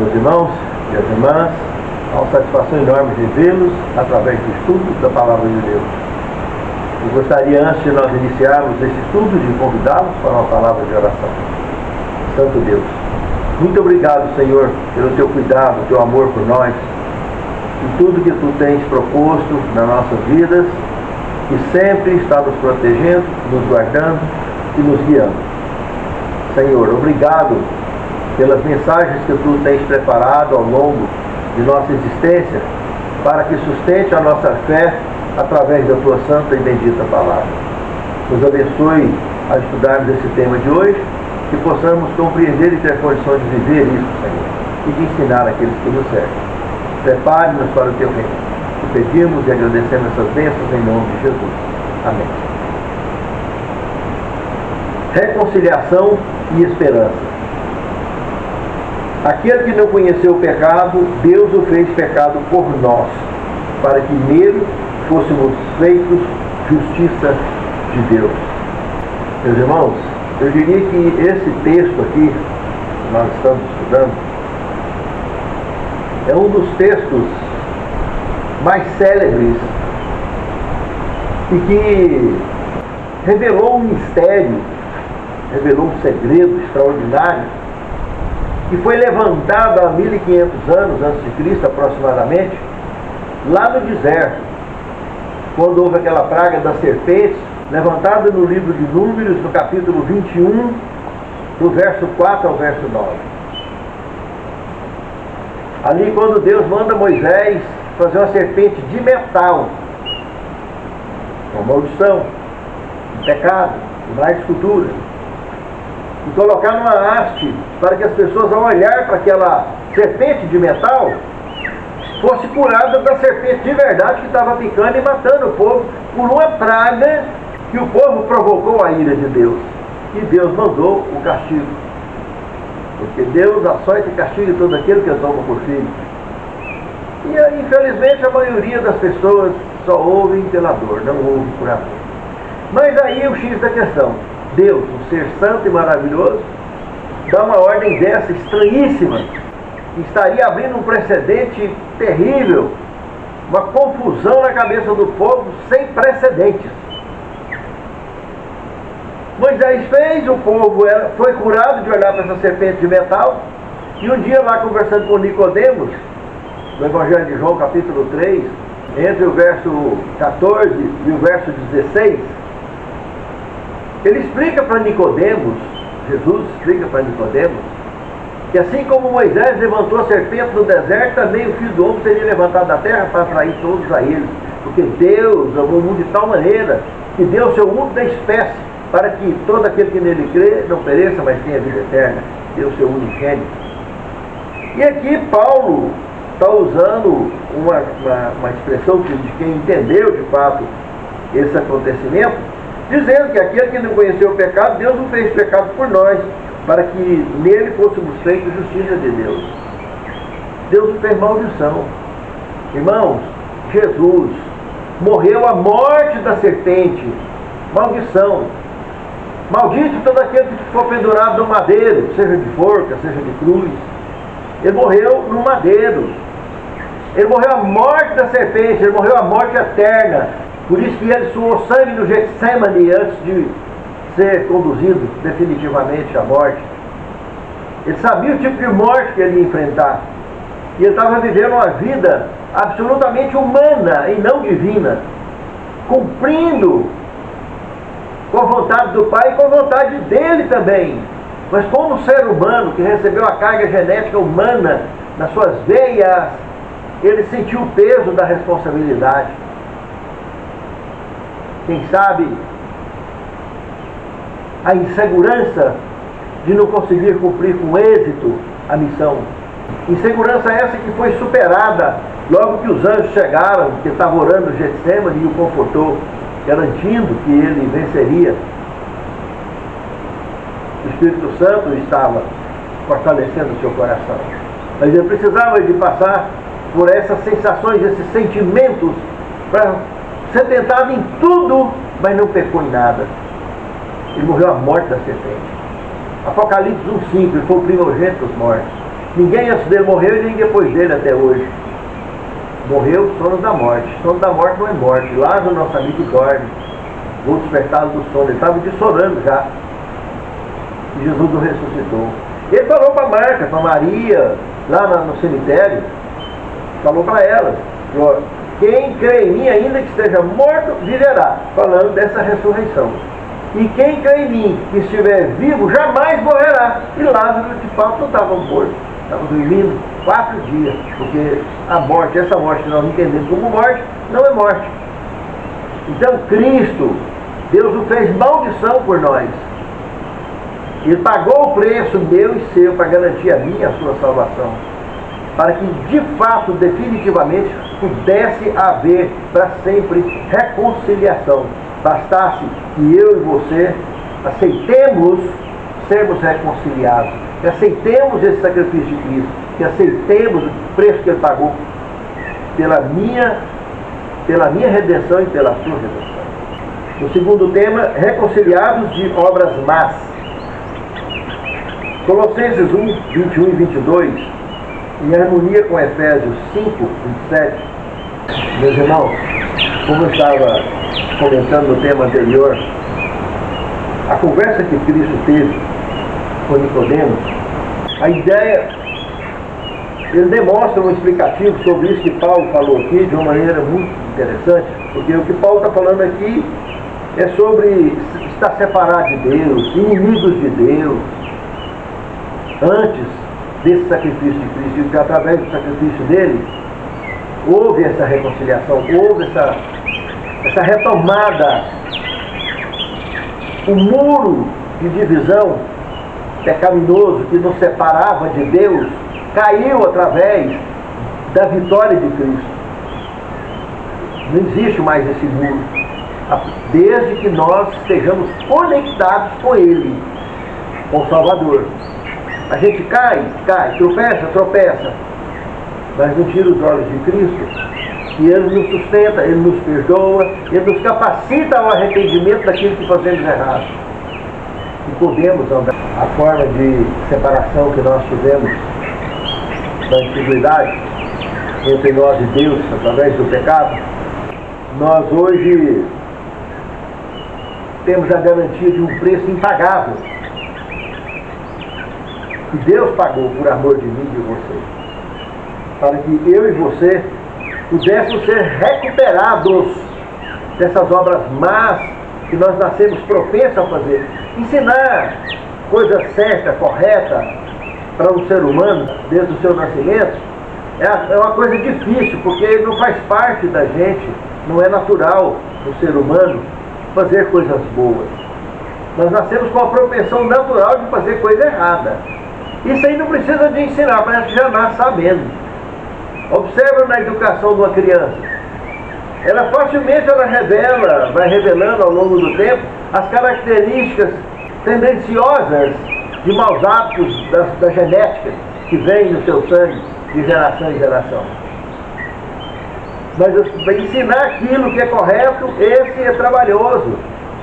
Meus irmãos e as irmãs, é uma satisfação enorme revê-los através do estudo da Palavra de Deus. Eu gostaria, antes de nós iniciarmos esse estudo, de convidá-los para uma palavra de oração. Santo Deus, muito obrigado, Senhor, pelo teu cuidado, teu amor por nós, e tudo que tu tens proposto nas nossas vidas, que sempre está nos protegendo, nos guardando e nos guiando. Senhor, obrigado pelas mensagens que tu tens preparado ao longo de nossa existência, para que sustente a nossa fé através da tua santa e bendita palavra. Nos abençoe a estudarmos esse tema de hoje, que possamos compreender e ter condições de viver isso, Senhor, e de ensinar aqueles que nos servem. Prepare-nos para o teu reino. Te pedimos e agradecemos essas bênçãos em nome de Jesus. Amém. Reconciliação e esperança. Aquele que não conheceu o pecado, Deus o fez pecado por nós, para que nele fôssemos feitos justiça de Deus. Meus irmãos, eu diria que esse texto aqui, que nós estamos estudando, é um dos textos mais célebres e que revelou um mistério, revelou um segredo extraordinário, que foi levantado há 1500 anos antes de Cristo, aproximadamente, lá no deserto, quando houve aquela praga das serpentes, levantada no livro de Números, no capítulo 21, do verso 4 ao verso 9. Ali, quando Deus manda Moisés fazer uma serpente de metal, uma maldição, um pecado, quebrar de escultura, e colocar numa haste para que as pessoas, ao olhar para aquela serpente de metal, fosse curada da serpente de verdade que estava picando e matando o povo por uma praga que o povo provocou a ira de Deus. E Deus mandou o castigo. Porque Deus açoita e castiga todo aquele que toma por filho. E infelizmente a maioria das pessoas só ouvem pela dor, não ouvem por amor. Mas aí o X da questão. Deus, um ser santo e maravilhoso, dá uma ordem dessa estranhíssima, que estaria abrindo um precedente terrível, uma confusão na cabeça do povo sem precedentes. Moisés fez, o povo foi curado de olhar para essa serpente de metal, e um dia lá conversando com Nicodemos, no Evangelho de João, capítulo 3, entre o verso 14 e o verso 16, ele explica para Nicodemos, Jesus explica para Nicodemos, que assim como Moisés levantou a serpente no deserto, também o Filho do Homem seria levantado da terra para atrair todos a ele. Porque Deus amou o mundo de tal maneira que deu o seu único da espécie, para que todo aquele que nele crê não pereça, mas tenha vida eterna. Deu o seu unigênito. E aqui Paulo está usando uma expressão de quem entendeu de fato esse acontecimento, dizendo que aquele que não conheceu o pecado, Deus o fez pecado por nós, para que nele fôssemos feitos justiça de Deus. Deus o fez maldição. Irmãos, Jesus morreu a morte da serpente, maldição. Maldito todo aquele que for pendurado no madeiro, seja de forca, seja de cruz. Ele morreu no madeiro. Ele morreu a morte da serpente, ele morreu a morte eterna. Por isso que ele suou sangue no Getsemane antes de ser conduzido definitivamente à morte. Ele sabia o tipo de morte que ele ia enfrentar. E ele estava vivendo uma vida absolutamente humana e não divina, cumprindo com a vontade do Pai e com a vontade dele também. Mas como ser humano que recebeu a carga genética humana nas suas veias, ele sentiu o peso da responsabilidade. Quem sabe a insegurança de não conseguir cumprir com êxito a missão. Insegurança essa que foi superada logo que os anjos chegaram, que estava orando Getsemane e o confortou, garantindo que ele venceria. O Espírito Santo estava fortalecendo o seu coração. Mas ele precisava de passar por essas sensações, esses sentimentos, para ser tentado em tudo, mas não pecou em nada. Ele morreu à morte da serpente. Apocalipse 1,5, ele foi o primogênito dos mortos. Ninguém antes dele morreu e nem depois dele até hoje. Morreu sono da morte. Sono da morte não é morte. Lázaro, nosso amigo, dorme. Vou despertá-lo do sono. Ele estava dissorando já. E Jesus o ressuscitou. Ele falou para Marta, para Maria, lá no cemitério, falou para elas, quem crê em mim, ainda que esteja morto, viverá. Falando dessa ressurreição. E quem crê em mim, que estiver vivo, jamais morrerá. E Lázaro, de fato, não estava morto. Estava dormindo 4 dias. Porque a morte, essa morte que nós entendemos como morte, não é morte. Então Cristo, Deus o fez maldição por nós. Ele pagou o preço meu e seu para garantir a minha e a sua salvação. Para que, de fato, definitivamente, pudesse haver para sempre reconciliação. Bastasse que eu e você aceitemos sermos reconciliados, que aceitemos esse sacrifício de Cristo, que aceitemos o preço que Ele pagou pela minha redenção e pela sua redenção. O segundo tema, reconciliados de obras más. Colossenses 1, 21 e 22, em harmonia com Efésios 5, 27. Meus irmãos, como eu estava comentando no tema anterior, a conversa que Cristo teve com Nicodemos, a ideia, ele demonstra um explicativo sobre isso que Paulo falou aqui de uma maneira muito interessante, porque o que Paulo está falando aqui é sobre estar separado de Deus, inimigos de Deus, antes desse sacrifício de Cristo, e que através do sacrifício dele, houve essa reconciliação, houve essa retomada. O muro de divisão pecaminoso que nos separava de Deus, caiu através da vitória de Cristo. Não existe mais esse muro, desde que nós estejamos conectados com Ele, com o Salvador. A gente cai, tropeça, mas não tira os olhos de Cristo. E Ele nos sustenta, Ele nos perdoa, Ele nos capacita ao arrependimento daquilo que fazemos errado. E podemos andar. A forma de separação que nós tivemos da antiguidade entre nós e Deus, através do pecado, nós hoje temos a garantia de um preço impagável. Que Deus pagou por amor de mim e de você. Para que eu e você pudéssemos ser recuperados dessas obras más que nós nascemos propensos a fazer. Ensinar coisa certa, correta para um ser humano desde o seu nascimento é uma coisa difícil, porque não faz parte da gente, não é natural do ser humano fazer coisas boas. Nós nascemos com a propensão natural de fazer coisa errada. Isso aí não precisa de ensinar, parece que já nasce sabendo. Observa na educação de uma criança. Ela facilmente vai revelando ao longo do tempo as características tendenciosas de maus hábitos da genética que vem no seu sangue de geração em geração. Mas ensinar aquilo que é correto, esse é trabalhoso,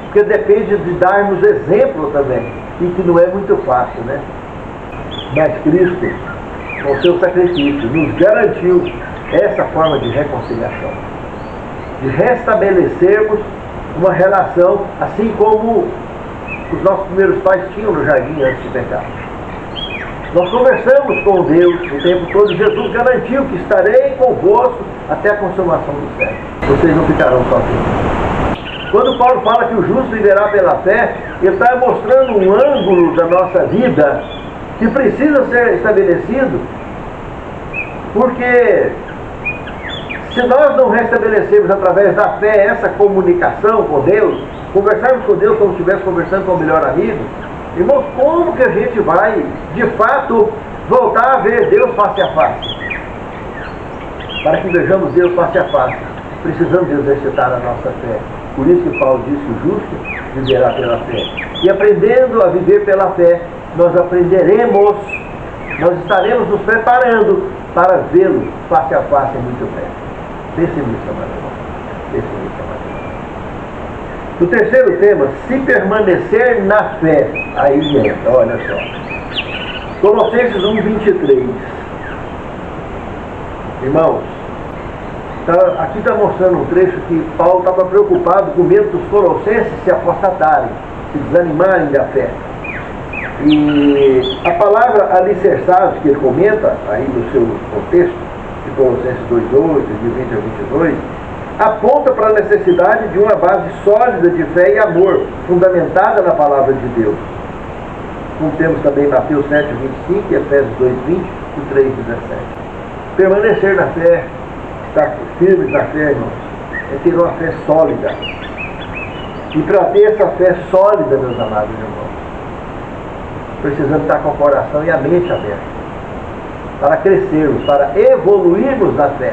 porque depende de darmos exemplo também, e que não é muito fácil, né? Mas Cristo, com o seu sacrifício, nos garantiu essa forma de reconciliação, de restabelecermos uma relação assim como os nossos primeiros pais tinham no jardim antes de pecar. Nós conversamos com Deus o tempo todo. Jesus garantiu que estarei convosco até a consumação do século. Vocês não ficarão sozinhos. Quando Paulo fala que o justo viverá pela fé, ele está mostrando um ângulo da nossa vida que precisa ser estabelecido, porque se nós não restabelecermos através da fé essa comunicação com Deus, conversarmos com Deus como se estivesse conversando com o melhor amigo, irmãos, como que a gente vai, de fato, voltar a ver Deus face a face? Para que vejamos Deus face a face, precisamos exercitar a nossa fé. Por isso que Paulo diz que o justo viverá pela fé. E aprendendo a viver pela fé, nós aprenderemos, nós estaremos nos preparando para vê-lo face a face muito breve. Pense nisso, amado irmão. Pense nisso, amado irmão. O terceiro tema, se permanecer na fé. Aí entra, olha só. Colossenses 1:23. Irmãos, aqui está mostrando um trecho que Paulo estava preocupado com medo dos colossenses se apostatarem, se desanimarem da fé. E a palavra alicerçados que ele comenta aí no seu contexto, de Colossenses 2:8, de 20 a 22, aponta para a necessidade de uma base sólida de fé e amor, fundamentada na palavra de Deus. Como temos também Mateus 7:25, Efésios 2:20 e 3:17. Permanecer na fé, estar firmes na fé, irmãos, é ter uma fé sólida. E para ter essa fé sólida, meus amados irmãos, precisamos estar com o coração e a mente aberta, para crescermos, para evoluirmos na fé.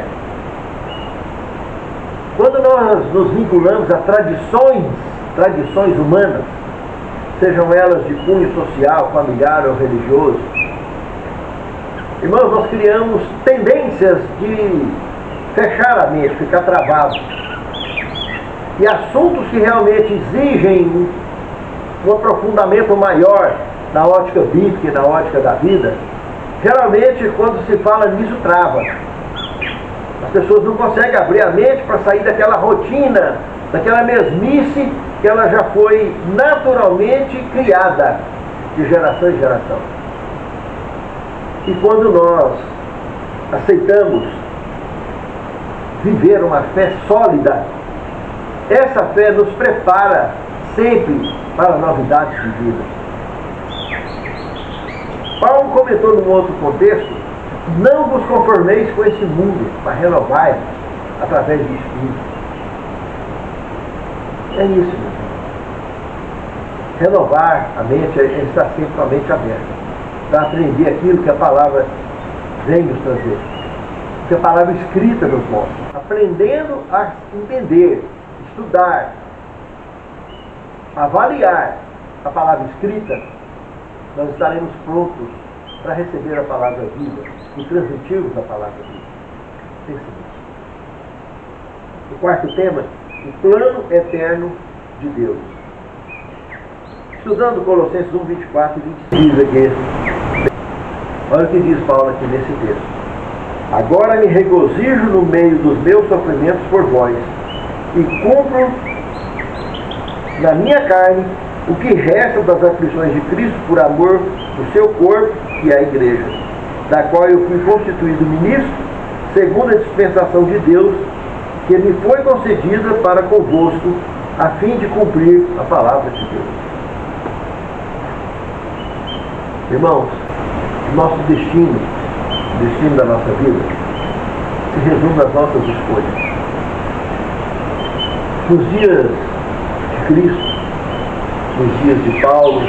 Quando nós nos vinculamos a tradições humanas, sejam elas de cunho social, familiar ou religioso, irmãos, nós criamos tendências de fechar a mente, ficar travado. E assuntos que realmente exigem um aprofundamento maior na ótica bíblica e na ótica da vida, geralmente quando se fala nisso trava. As pessoas não conseguem abrir a mente para sair daquela rotina, daquela mesmice que ela já foi naturalmente criada de geração em geração. E quando nós aceitamos viver uma fé sólida, essa fé nos prepara sempre para novidades de vida. Paulo comentou num outro contexto: não vos conformeis com esse mundo, mas renovai através do Espírito. É isso, meu irmão. Renovar a mente é estar sempre com a mente aberta, para aprender aquilo que a palavra vem nos trazer, que a palavra escrita nos mostra. Aprendendo a entender, estudar, avaliar a palavra escrita, nós estaremos prontos para receber a palavra viva e transmitirmos a palavra viva. Pense nisso. O quarto tema, o plano eterno de Deus. Estudando Colossenses 1:24 e 26 aqui, olha o que diz Paulo aqui nesse texto. Agora me regozijo no meio dos meus sofrimentos por vós, e cumpro na minha carne o que resta das aflições de Cristo por amor do seu corpo, que é a igreja, da qual eu fui constituído ministro, segundo a dispensação de Deus, que me foi concedida para convosco, a fim de cumprir a palavra de Deus. Irmãos, nosso destino, o destino da nossa vida, se resume às nossas escolhas. Nos dias de Cristo, nos dias de Paulo,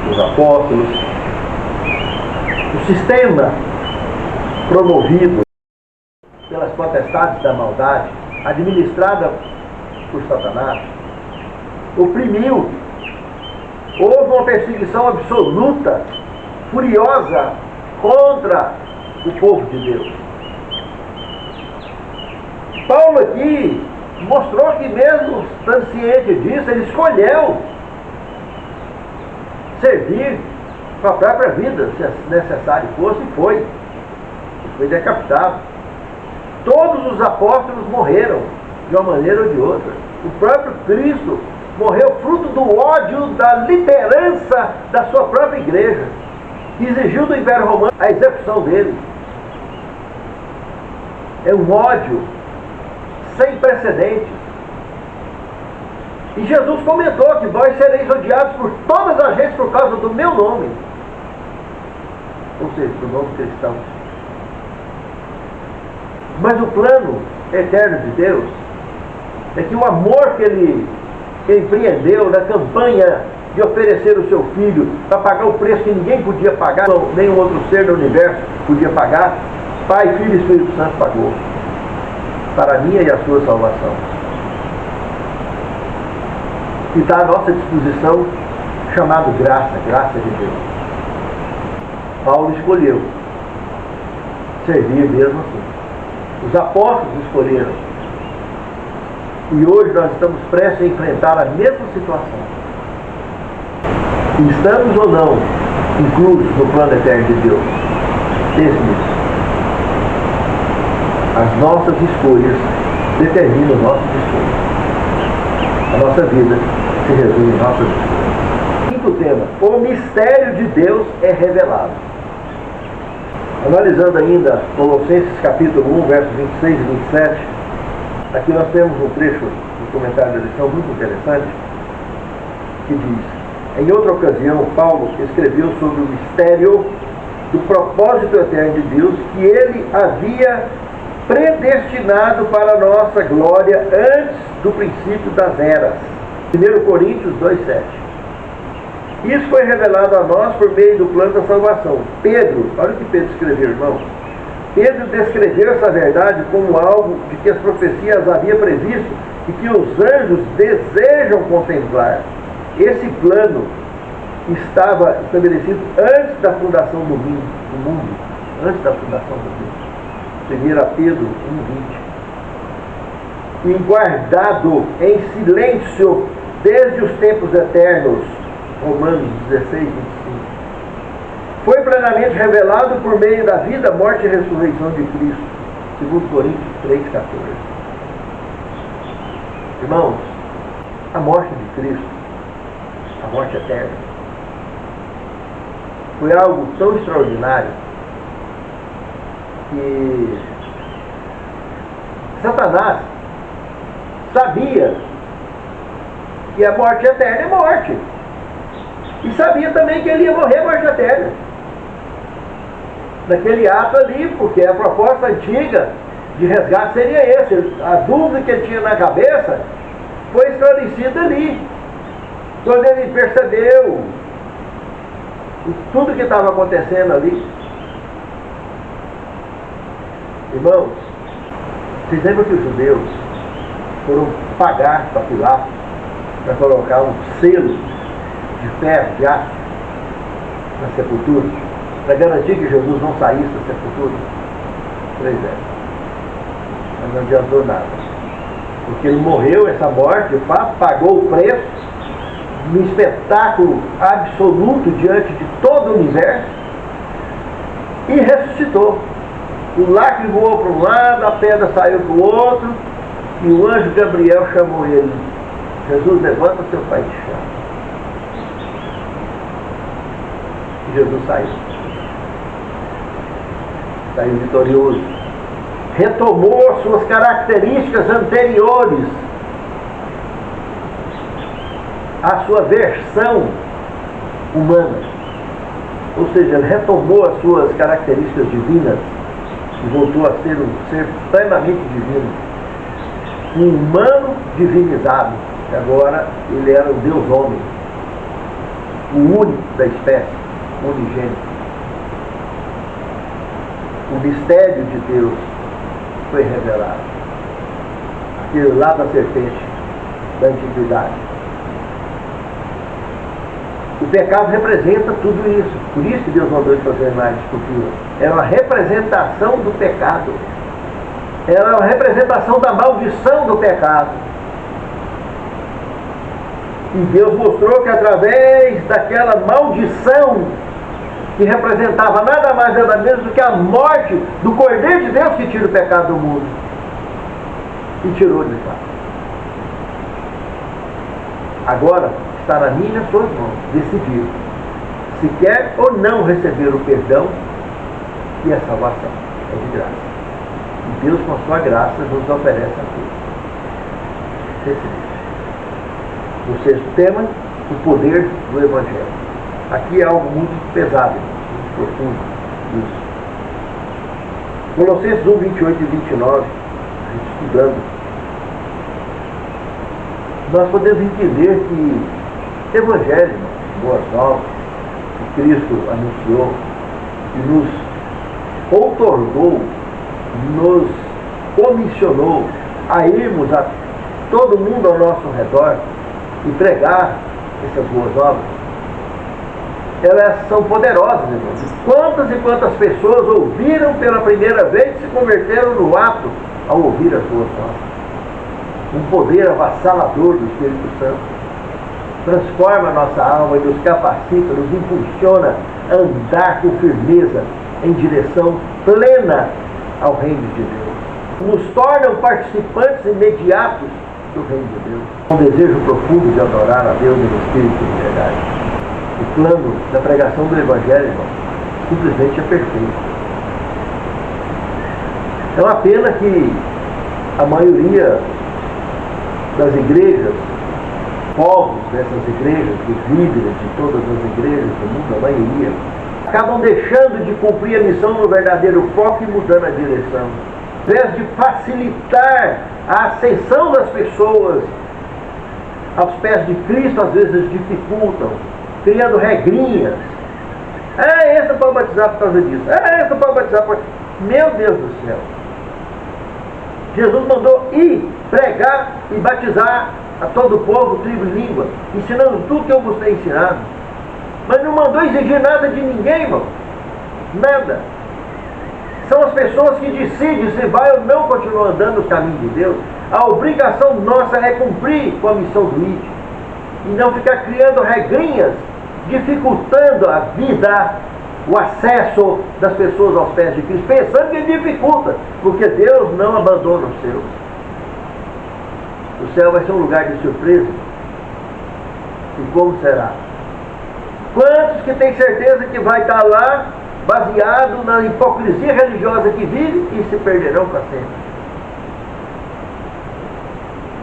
dos apóstolos, o sistema promovido pelas potestades da maldade, administrada por Satanás, oprimiu. Houve uma perseguição absoluta, furiosa, contra o povo de Deus. Paulo aqui mostrou que mesmo estando ciente disso, ele escolheu servir com a própria vida, se necessário fosse, e foi. E foi decapitado. Todos os apóstolos morreram, de uma maneira ou de outra. O próprio Cristo morreu fruto do ódio da liderança da sua própria igreja, que exigiu do Império Romano a execução dele. É um ódio sem precedentes. E Jesus comentou que vós sereis odiados por todas as gentes por causa do meu nome. Ou seja, do nome cristão. Mas o plano eterno de Deus é que o amor que ele empreendeu na campanha de oferecer o seu filho para pagar o preço que ninguém podia pagar, nenhum outro ser do universo podia pagar, Pai, Filho e Espírito Santo pagou para a minha e a sua salvação. E está à nossa disposição, chamado graça de Deus. Paulo escolheu servir mesmo assim. Os apóstolos escolheram. E hoje nós estamos prestes a enfrentar a mesma situação. E estamos ou não inclusos no plano eterno de Deus. Esse, as nossas escolhas determinam o nosso destino. A nossa vida se resume em nossas escolhas. Quinto tema: o mistério de Deus é revelado. Analisando ainda Colossenses capítulo 1, versos 26 e 27, aqui nós temos um trecho do comentário da lição muito interessante, que diz: em outra ocasião, Paulo escreveu sobre o mistério do propósito eterno de Deus que ele havia predestinado para a nossa glória antes do princípio das eras. 1 Coríntios 2,7. Isso foi revelado a nós por meio do plano da salvação. Pedro, olha o que Pedro escreveu, irmão. Pedro descreveu essa verdade como algo de que as profecias havia previsto e que os anjos desejam contemplar. Esse plano estava estabelecido antes da fundação do mundo. Antes da fundação do mundo. 1 Pedro 1,20. E guardado em silêncio desde os tempos eternos. Romanos 16, 25. Foi plenamente revelado por meio da vida, morte e ressurreição de Cristo. 2 Coríntios 3, 14. Irmãos, a morte de Cristo, a morte eterna, foi algo tão extraordinário que Satanás sabia que a morte eterna é morte. E sabia também que ele ia morrer morte eterna. Naquele ato ali, porque a proposta antiga de resgate seria esse. A dúvida que ele tinha na cabeça foi esclarecida ali. Quando ele percebeu tudo que estava acontecendo ali. Irmãos, vocês lembram que os judeus foram pagar para Pilatos para colocar um selo de ferro, de aço, na sepultura, para garantir que Jesus não saísse da sepultura? 3 anos. Mas não adiantou nada. Porque ele morreu, essa morte, de fato, pagou o preço, num espetáculo absoluto diante de todo o universo, e ressuscitou. O lacre voou para um lado, a pedra saiu para o outro, e o anjo Gabriel chamou ele. Jesus, levanta seu pai de chão. E Jesus saiu. Saiu vitorioso. Retomou as suas características anteriores. A sua versão humana. Ou seja, ele retomou as suas características divinas e voltou a ser um ser plenamente divino. Um humano divinizado. E agora ele era o Deus homem. O único da espécie. Unigênito. O mistério de Deus foi revelado. Aquele lá da serpente, da antiguidade. O pecado representa tudo isso. Por isso que Deus mandou ele fazer mais escultura. Era uma representação do pecado. Era uma representação da maldição do pecado. E Deus mostrou que através daquela maldição, que representava nada mais nada menos do que a morte do Cordeiro de Deus que tira o pecado do mundo. E tirou de fato. Agora está na minha e nas suas mãos decidir se quer ou não receber o perdão e a salvação. É de graça. E Deus, com a sua graça, nos oferece a tudo. Decidir. O sexto tema, o poder do Evangelho. Aqui é algo muito pesado, muito profundo. Isso. Colossenses 1, 28 e 29, a gente estudando, nós podemos entender que Evangelho, boas novas, que Cristo anunciou, que nos outorgou, nos comissionou a irmos a todo mundo ao nosso redor e pregar essas boas novas, elas são poderosas, irmãos. Quantas e quantas pessoas ouviram pela primeira vez e se converteram no ato ao ouvir as boas novas. Um poder avassalador do Espírito Santo transforma a nossa alma e nos capacita, nos impulsiona andar com firmeza em direção plena ao reino de Deus. Nos tornam participantes imediatos do reino de Deus. Um desejo profundo de adorar a Deus em espírito e verdade. O plano da pregação do Evangelho, irmão, simplesmente é perfeito. É uma pena que a maioria das igrejas, povos dessas igrejas, dos líderes de todas as igrejas do mundo, a maioria, acabam deixando de cumprir a missão no verdadeiro foco e mudando a direção. Ao invés de facilitar a ascensão das pessoas aos pés de Cristo, às vezes dificultam, criando regrinhas. Esse não pode batizar por causa disso. Esse não pode batizar por... Meu Deus do céu! Jesus mandou ir pregar e batizar a todo o povo, tribo e língua, ensinando tudo que eu vos tenho ensinado. Mas não mandou exigir nada de ninguém, irmão. Nada. São as pessoas que decidem se vai ou não continuar andando nos caminhos de Deus. A obrigação nossa é cumprir com a missão do ID. E não ficar criando regrinhas, dificultando a vida, o acesso das pessoas aos pés de Cristo, pensando que dificulta, porque Deus não abandona os seus. O céu vai ser um lugar de surpresa. E como será? Quantos que têm certeza que vai estar lá, baseado na hipocrisia religiosa que vive, e se perderão para sempre?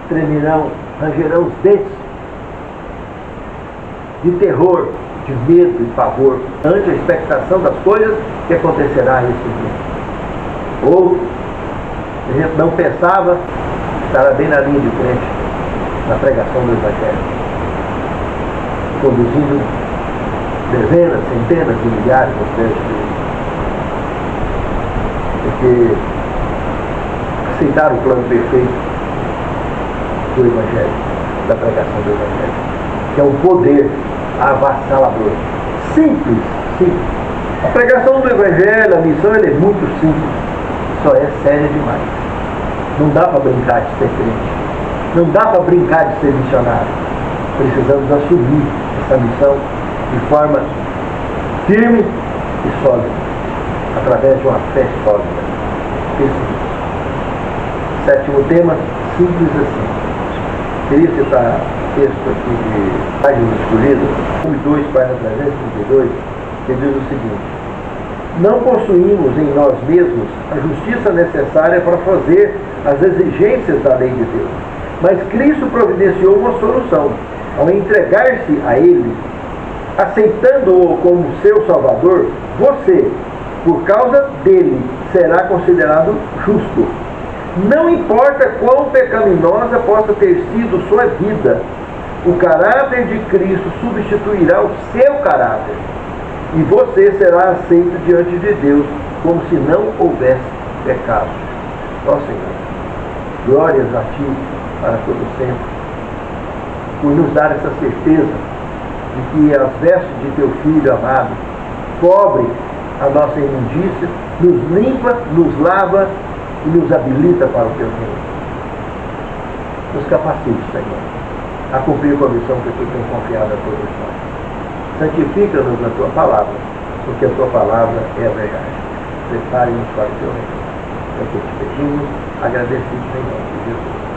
Tremerão, rangerão os dentes de terror, de medo e pavor, ante a expectação das coisas que acontecerá nesse dia. Ou, a gente não pensava, estará bem na linha de frente, na pregação do Evangelho, conduzindo dezenas, centenas de milhares de pés de Deus. Porque aceitar o plano perfeito do Evangelho, da pregação do Evangelho, que é um poder avassalador. Simples, simples. A pregação do Evangelho, a missão, ela é muito simples, só é séria demais. Não dá para brincar de ser crente, não dá para brincar de ser missionário. Precisamos assumir essa missão de forma firme e sólida, através de uma fé sólida. Sétimo tema, simples assim. Queria citar texto aqui de Páginas Escolhidas, 1 e 2, página 332, que diz o seguinte: não possuímos em nós mesmos a justiça necessária para fazer as exigências da lei de Deus, mas Cristo providenciou uma solução ao entregar-se a Ele, aceitando-o como seu Salvador. Você, por causa dele, será considerado justo. Não importa quão pecaminosa possa ter sido sua vida, o caráter de Cristo substituirá o seu caráter, e você será aceito diante de Deus como se não houvesse pecado. Ó Senhor, glórias a Ti para todo sempre, por nos dar essa certeza de que as vestes de Teu Filho amado cobrem a nossa imundícia, nos limpa, nos lava e nos habilita para o Teu reino. Nos capacite, Senhor, a cumprir com a missão que Tu tens confiado a todos nós. Santifica-nos na Tua palavra, porque a Tua palavra é a verdade. Prepare-nos para o Teu reino. É o que te pedimos, agradecidos em nome de Jesus.